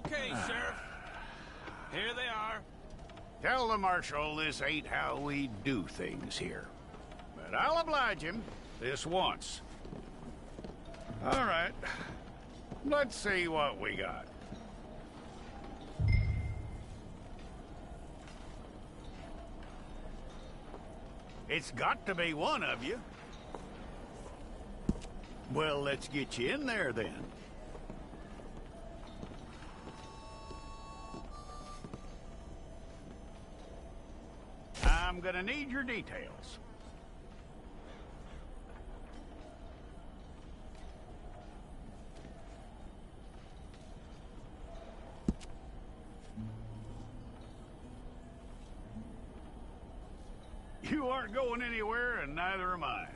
Okay, Sheriff. Here they are. Tell the Marshal this ain't how we do things here. But I'll oblige him this once. All right. Let's see what we got. It's got to be one of you. Well, let's get you in there then. I'm gonna need your details. You aren't going anywhere, and neither am I.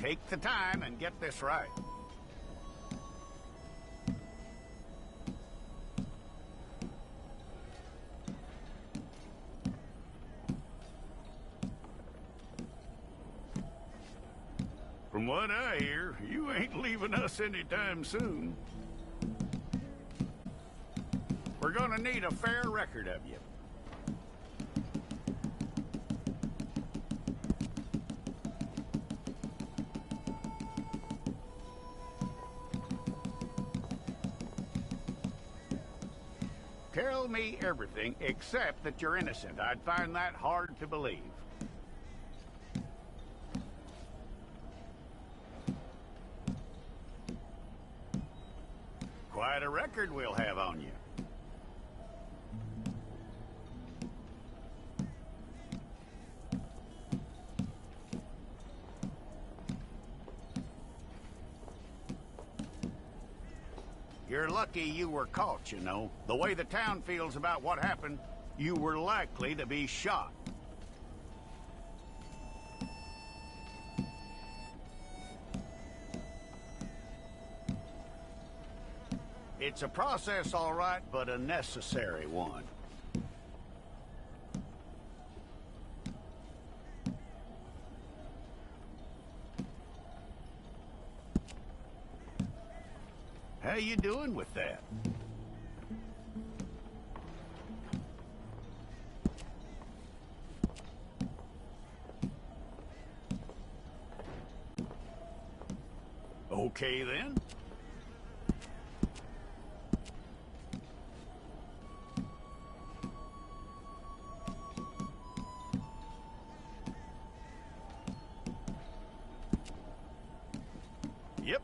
Take the time and get this right. From what I hear, you ain't leaving us anytime soon. We're gonna need a fair record of you. Tell me everything except that you're innocent. I'd find that hard to believe. Quite a record we'll have on you. You're lucky you were caught, you know. The way the town feels about what happened, you were likely to be shot. It's a process, all right, but a necessary one. How you doing with that? Okay, then. Yep.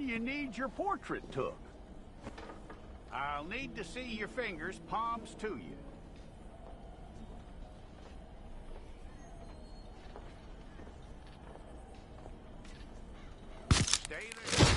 you need your portrait took. I'll need to see your fingers, palms to you. Stay there.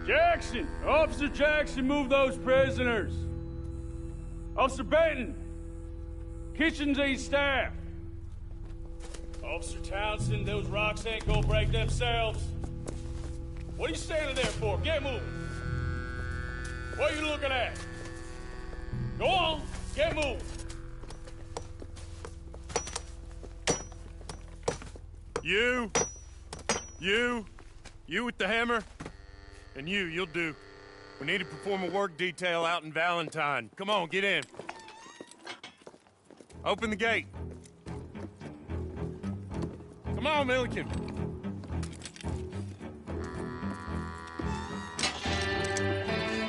Jackson! Officer Jackson, move those prisoners! Officer Benton! Kitchens ain't staffed! Officer Townsend, those rocks ain't gonna break themselves. What are you standing there for? Get moving! What are you looking at? Go on, get moving! You with the hammer? And you'll do. We need to perform a work detail out in Valentine. Come on, get in. Open the gate. Come on, Milliken.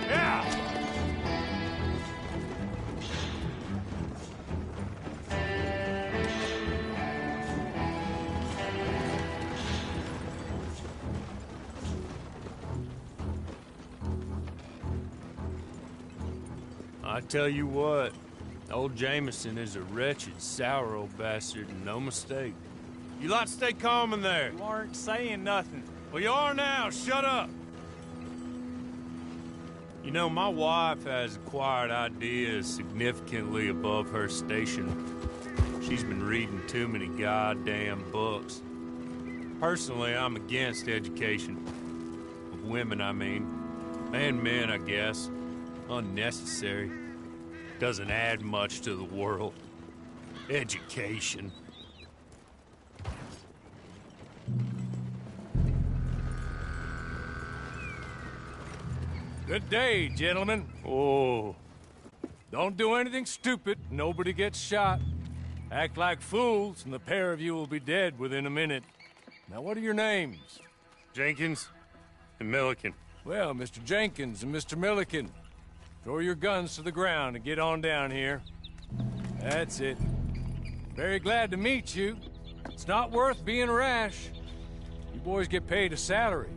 Yeah! I tell you what, old Jameson is a wretched, sour old bastard, and no mistake. You lot stay calm in there. You aren't saying nothing. Well, you are now. Shut up. You know, my wife has acquired ideas significantly above her station. She's been reading too many goddamn books. Personally, I'm against education. Of women, I mean. And men, I guess. Unnecessary. Doesn't add much to the world. Education. Good day, gentlemen. Oh. Don't do anything stupid. Nobody gets shot. Act like fools, and the pair of you will be dead within a minute. Now, what are your names? Jenkins and Milliken. Well, Mr. Jenkins and Mr. Milliken, throw your guns to the ground and get on down here. That's it. Very glad to meet you. It's not worth being rash. You boys get paid a salary.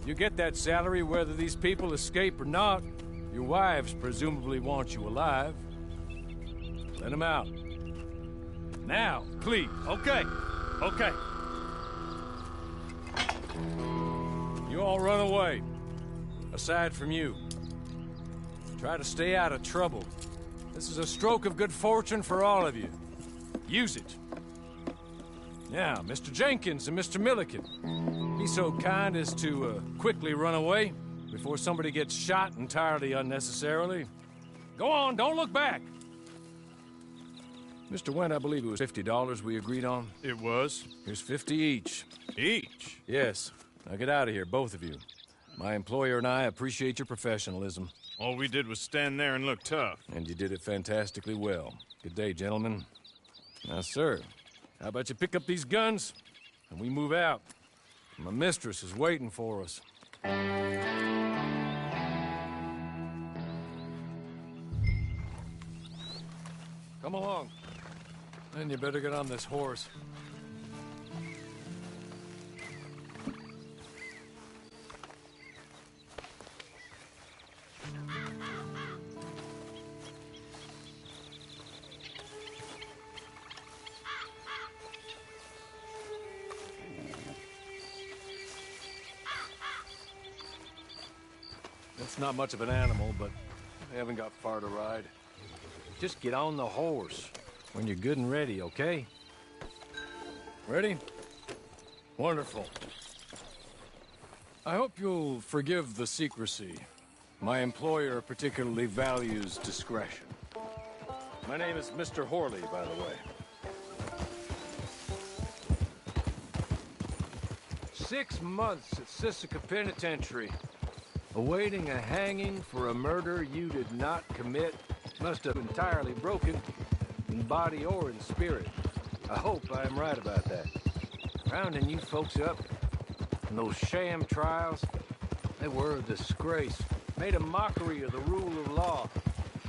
You get that salary whether these people escape or not. Your wives presumably want you alive. Let them out. Now, please. Okay. You all run away. aside from you. Try to stay out of trouble. This is a stroke of good fortune for all of you. Use it. Now, Mr. Jenkins and Mr. Milliken, be so kind as to quickly run away before somebody gets shot entirely unnecessarily. Go on, don't look back. Mr. Wendt, I believe it was $50 we agreed on. It was. Here's 50 each. Each? Yes. Now get out of here, both of you. My employer and I appreciate your professionalism. All we did was stand there and look tough. And you did it fantastically well. Good day, gentlemen. Now, sir, how about you pick up these guns and we move out? My mistress is waiting for us. Come along. Then you better get on this horse. It's not much of an animal, but I haven't got far to ride. Just get on the horse when you're good and ready, okay? Ready? Wonderful. I hope you'll forgive the secrecy. My employer particularly values discretion. My name is Mr. Horley, by the way. 6 months at Sisika Penitentiary, awaiting a hanging for a murder you did not commit. Must have entirely broken, in body or in spirit. I hope I am right about that. Rounding you folks up, and those sham trials, they were a disgrace. Made a mockery of the rule of law.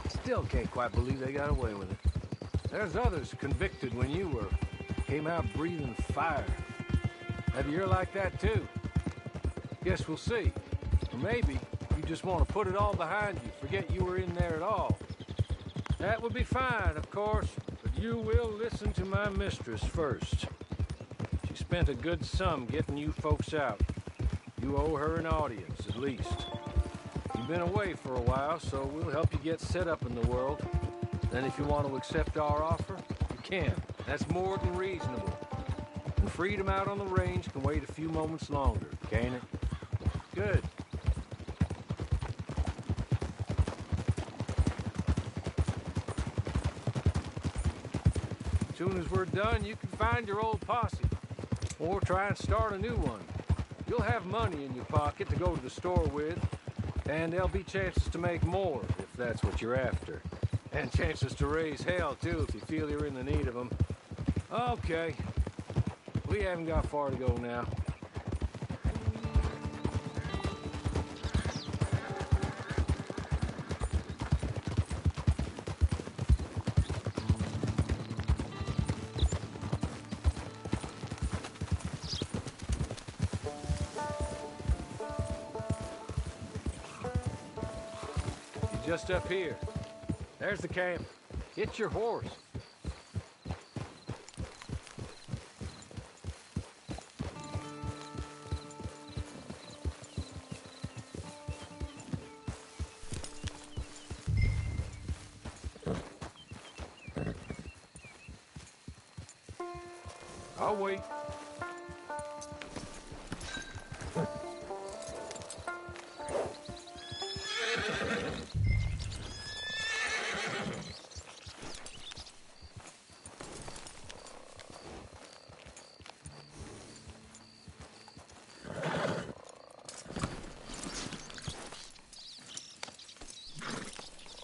Still can't quite believe they got away with it. There's others convicted when you were. Came out breathing fire. Maybe you're like that too. Guess we'll see. Or maybe you just want to put it all behind you, forget you were in there at all. That would be fine, of course, but you will listen to my mistress first. She spent a good sum getting you folks out. You owe her an audience, at least. You've been away for a while, so we'll help you get set up in the world. Then if you want to accept our offer, you can. That's more than reasonable. And freedom out on the range can wait a few moments longer, can't it? Good. As soon as we're done, you can find your old posse. Or try and start a new one. You'll have money in your pocket to go to the store with, and there'll be chances to make more, if that's what you're after. And chances to raise hell, too, if you feel you're in the need of them. Okay. We haven't got far to go now. Just up here. There's the camp. Get your horse. I'll wait.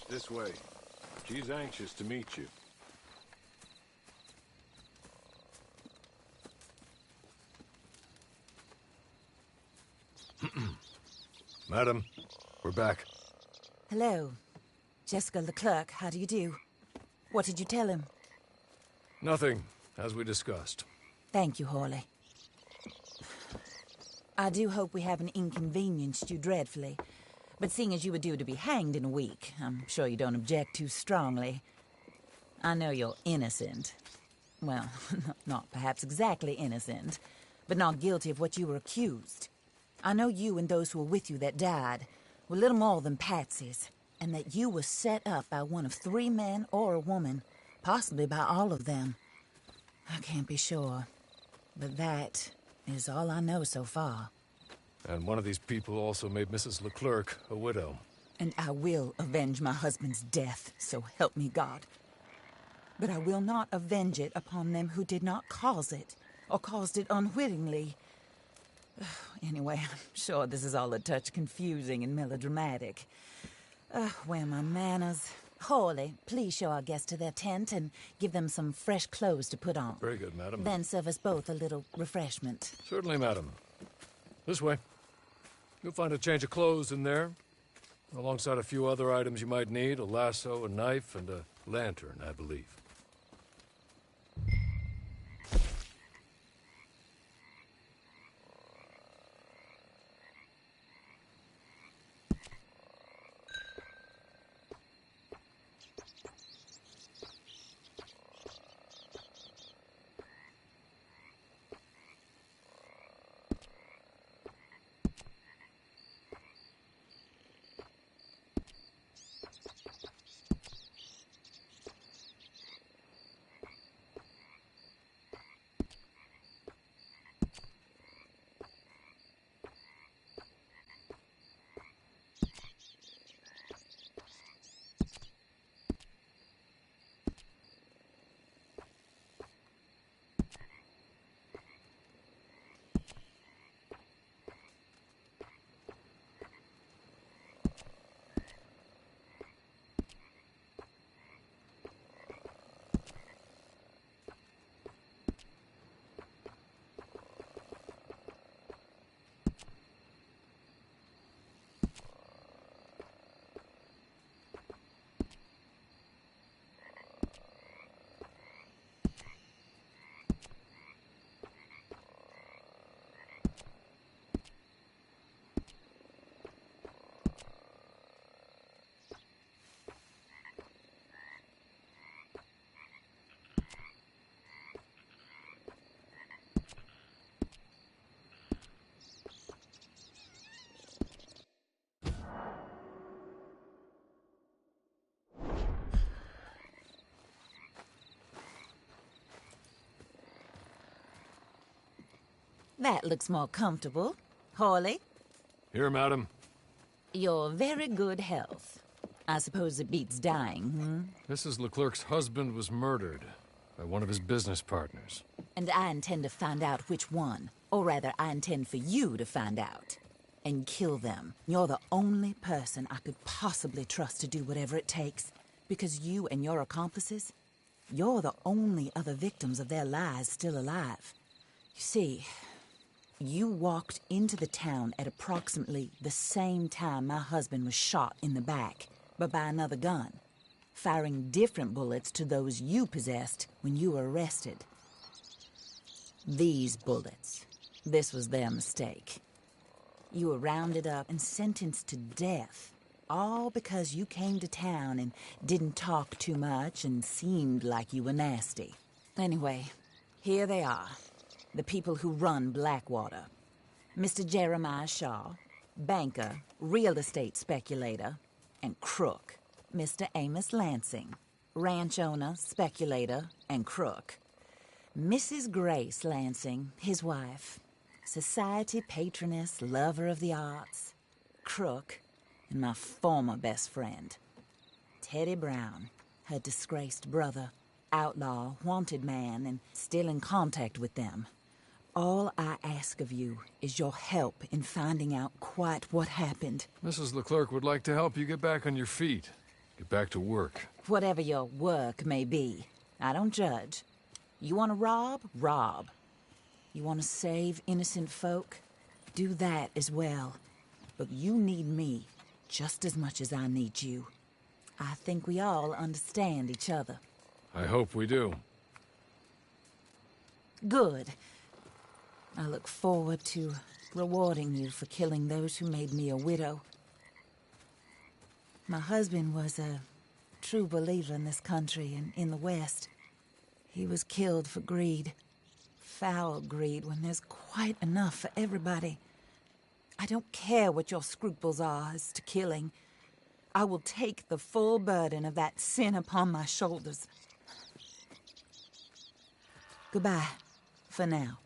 This way. She's anxious to meet you. Madam, we're back. Hello. Jessica Leclerc, how do you do? What did you tell him? Nothing, as we discussed. Thank you, Horley. I do hope we haven't inconvenienced you dreadfully. But seeing as you were due to be hanged in a week, I'm sure you don't object too strongly. I know you're innocent. Well, not perhaps exactly innocent, but not guilty of what you were accused. I know you and those who were with you that died were little more than patsies, and that you were set up by one of 3 men or a woman, possibly by all of them. I can't be sure, but that is all I know so far. And one of these people also made Mrs. Leclerc a widow. And I will avenge my husband's death, so help me God. But I will not avenge it upon them who did not cause it, or caused it unwittingly. Anyway, I'm sure this is all a touch confusing and melodramatic. Where are my manners? Hawley, please show our guests to their tent and give them some fresh clothes to put on. Very good, madam. Then serve us both a little refreshment. Certainly, madam. This way. You'll find a change of clothes in there, alongside a few other items you might need, a lasso, a knife, and a lantern, I believe. That looks more comfortable. Hawley, Here, madam. your very good health. I suppose it beats dying, Mrs. Leclerc's husband was murdered by one of his business partners. And I intend to find out which one. Or rather, I intend for you to find out. And kill them. You're the only person I could possibly trust to do whatever it takes. Because you and your accomplices, you're the only other victims of their lies still alive. You see, you walked into the town at approximately the same time my husband was shot in the back, but by another gun, firing different bullets to those you possessed when you were arrested. These bullets, this was their mistake. You were rounded up and sentenced to death, all because you came to town and didn't talk too much and seemed like you were nasty. Anyway, here they are. The people who run Blackwater. Mr. Jeremiah Shaw, banker, real estate speculator, and crook. Mr. Amos Lansing, ranch owner, speculator, and crook. Mrs. Grace Lansing, his wife, society patroness, lover of the arts, crook, and my former best friend. Teddy Brown, her disgraced brother, outlaw, wanted man, and still in contact with them. All I ask of you is your help in finding out quite what happened. Mrs. Leclerc would like to help you get back on your feet. Get back to work. Whatever your work may be, I don't judge. You want to rob? Rob. You want to save innocent folk? Do that as well. But you need me just as much as I need you. I think we all understand each other. I hope we do. Good. I look forward to rewarding you for killing those who made me a widow. My husband was a true believer in this country and in the West. He was killed for greed. Foul greed when there's quite enough for everybody. I don't care what your scruples are as to killing. I will take the full burden of that sin upon my shoulders. Goodbye, for now.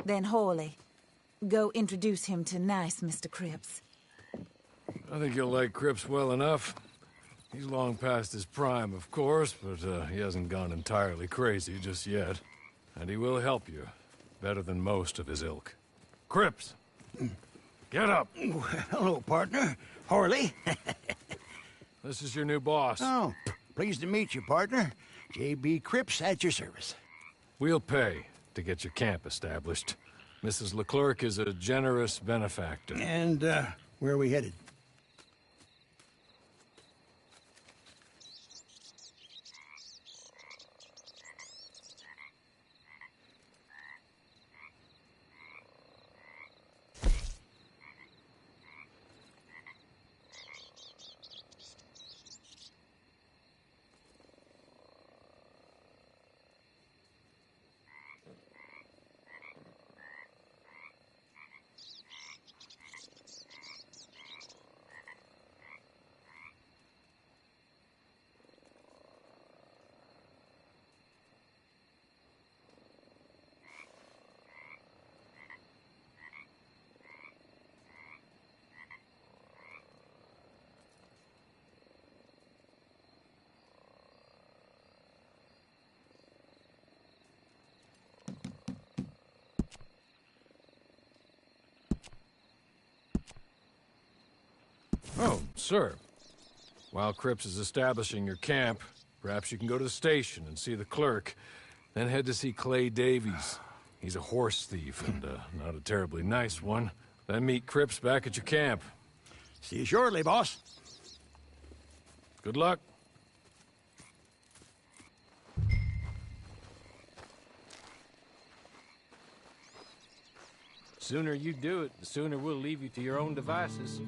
Then, Hawley, go introduce him to nice Mr. Cripps. I think you'll like Cripps well enough. He's long past his prime, of course, but he hasn't gone entirely crazy just yet. And he will help you, better than most of his ilk. Cripps! Get up! Hello, partner. Harley. This is your new boss. Oh, pleased to meet you, partner. J.B. Cripps at your service. We'll pay to get your camp established. Mrs. Leclerc is a generous benefactor. And, where are we headed? Oh, sir. While Cripps is establishing your camp, perhaps you can go to the station and see the clerk, then head to see Clay Davies. He's a horse thief, and not a terribly nice one. Then meet Cripps back at your camp. See you shortly, boss. Good luck. Sooner you do it, the sooner we'll leave you to your own devices.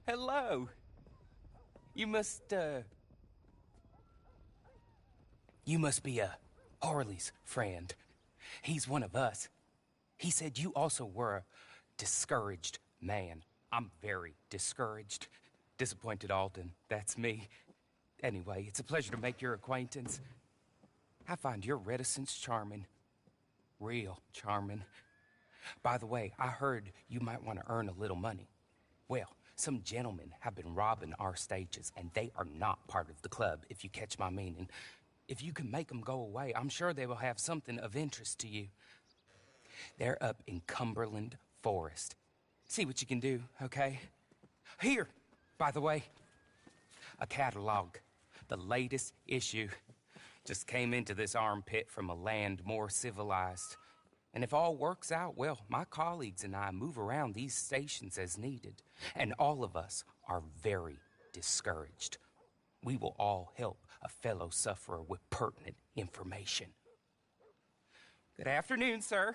Hello. You must be Harley's friend. He's one of us. He said you also were a discouraged man. I'm very discouraged. Disappointed Alden, that's me. Anyway, it's a pleasure to make your acquaintance. I find your reticence charming. Real charming. By the way, I heard you might want to earn a little money. Well, some gentlemen have been robbing our stages, and they are not part of the club, if you catch my meaning. If you can make them go away, I'm sure they will have something of interest to you. They're up in Cumberland Forest. See what you can do, okay? Here, by the way, a catalog. The latest issue. Just came into this armpit from a land more civilized. And if all works out, well, my colleagues and I move around these stations as needed. And all of us are very discouraged. We will all help a fellow sufferer with pertinent information. Good afternoon, sir.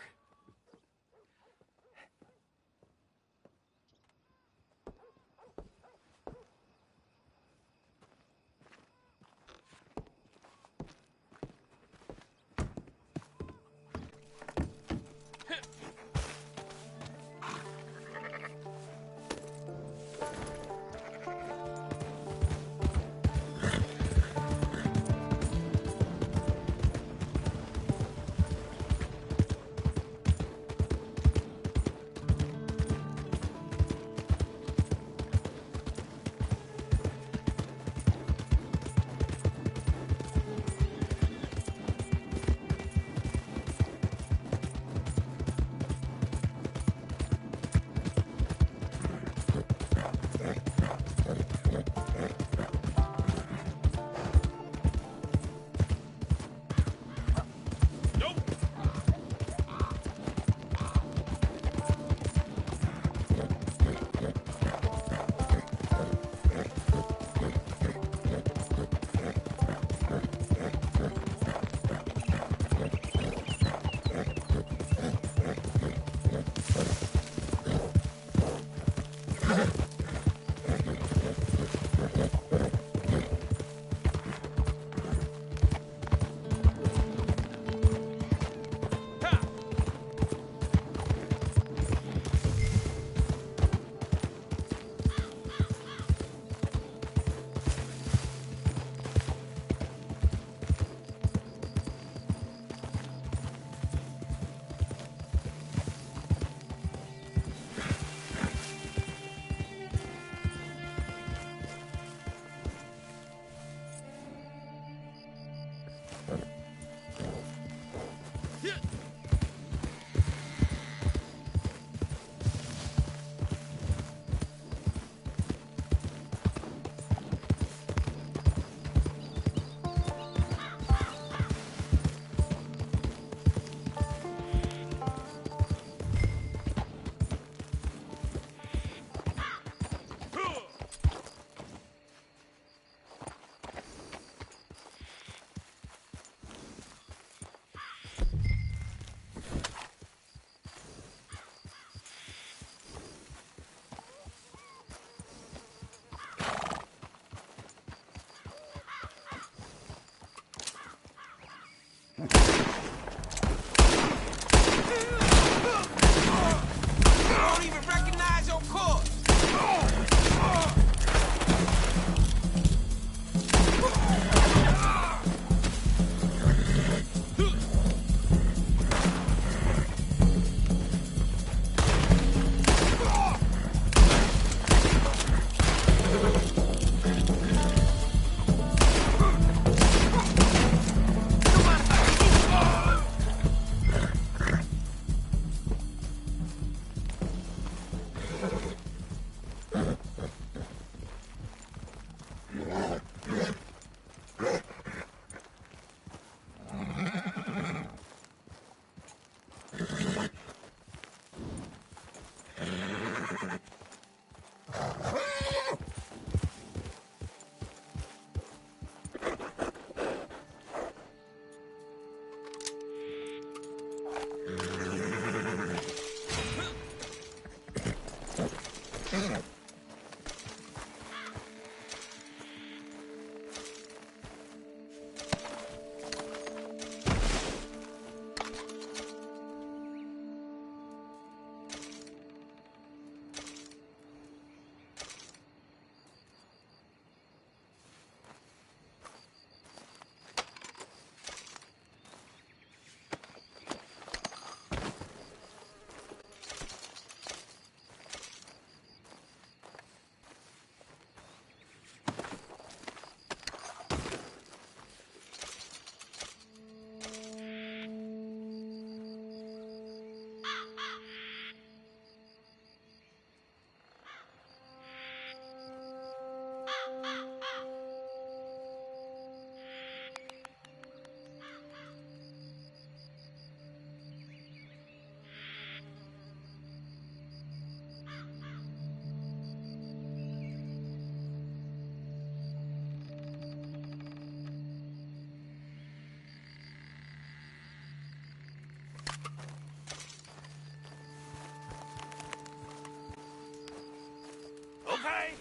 okay?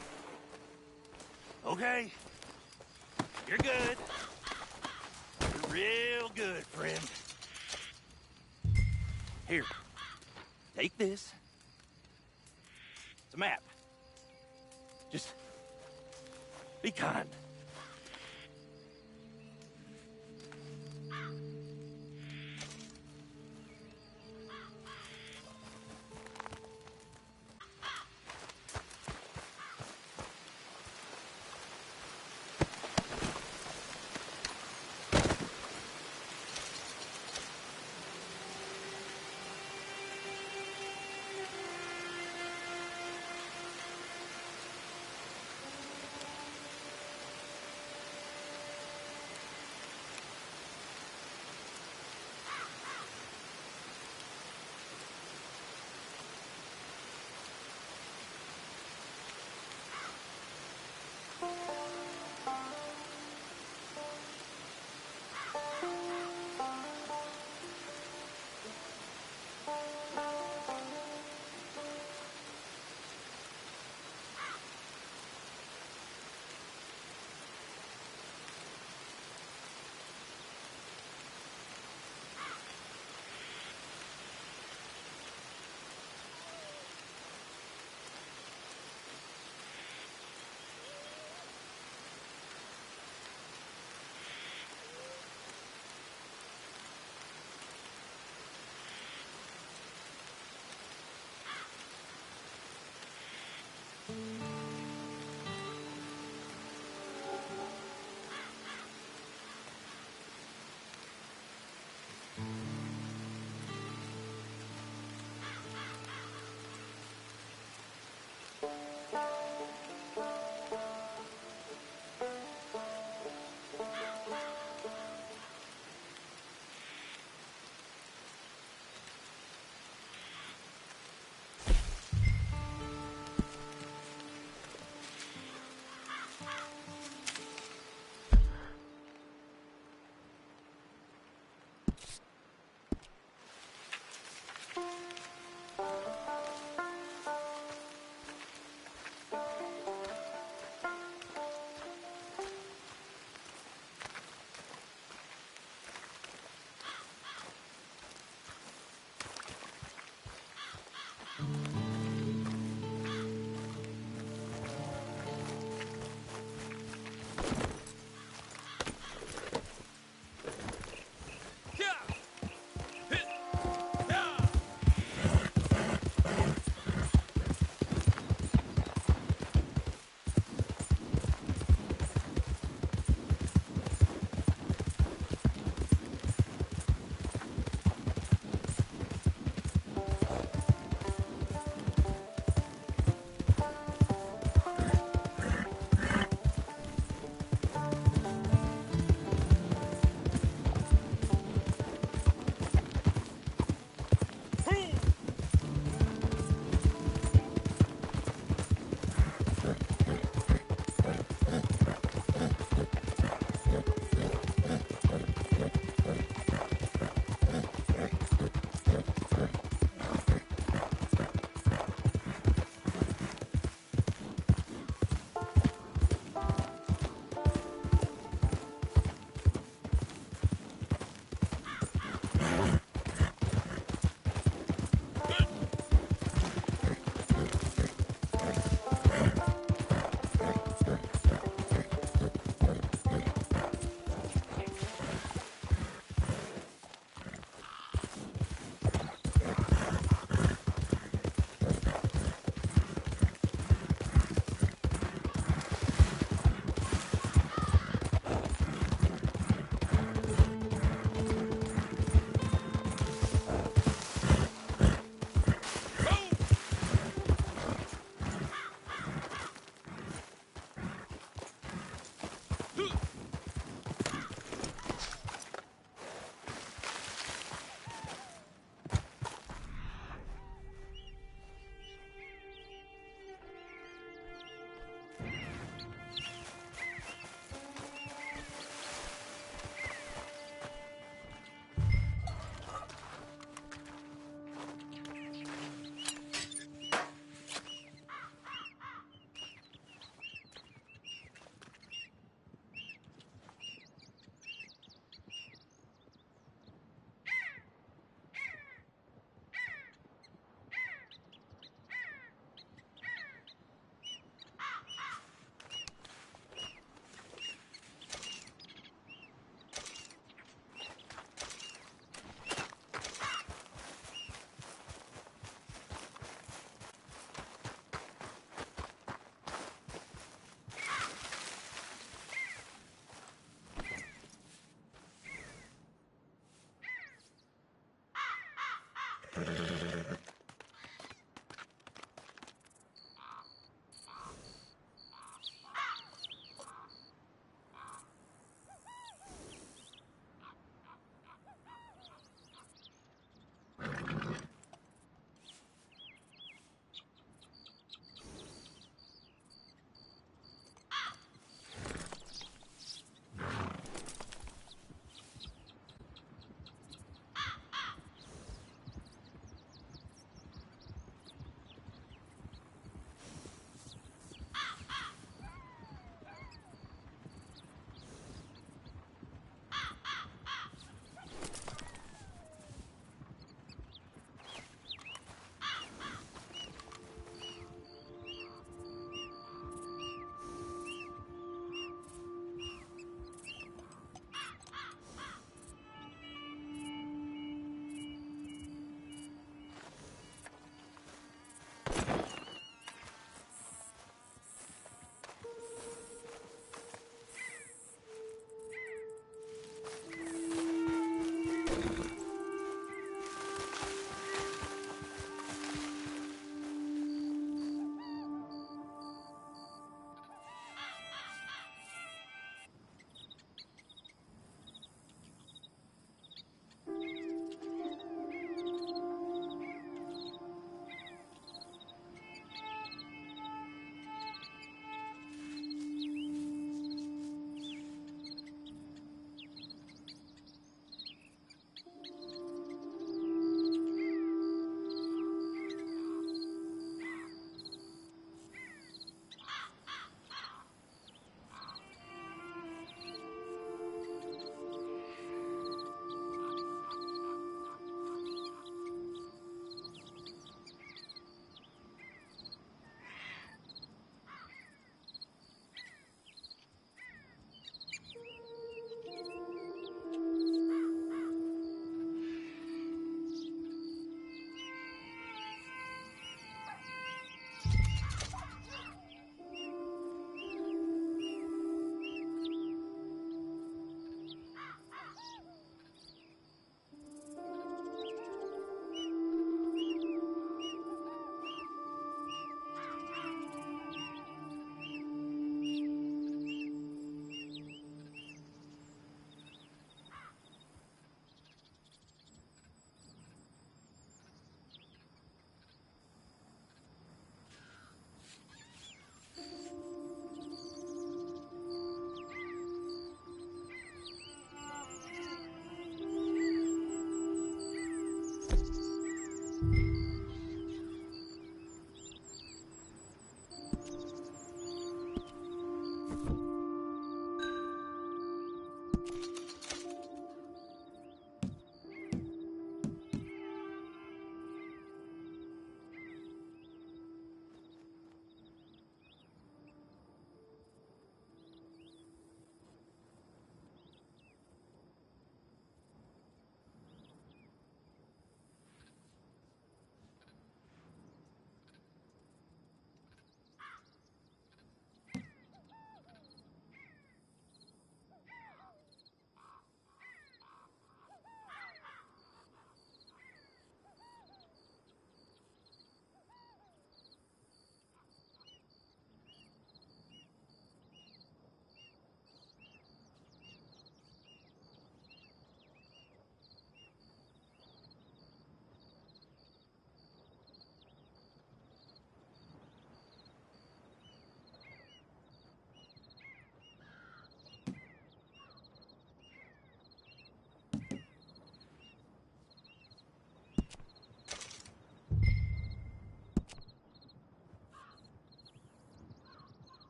Okay. You're good. You're real good, friend. Here. Take this. It's a map. Just be kind.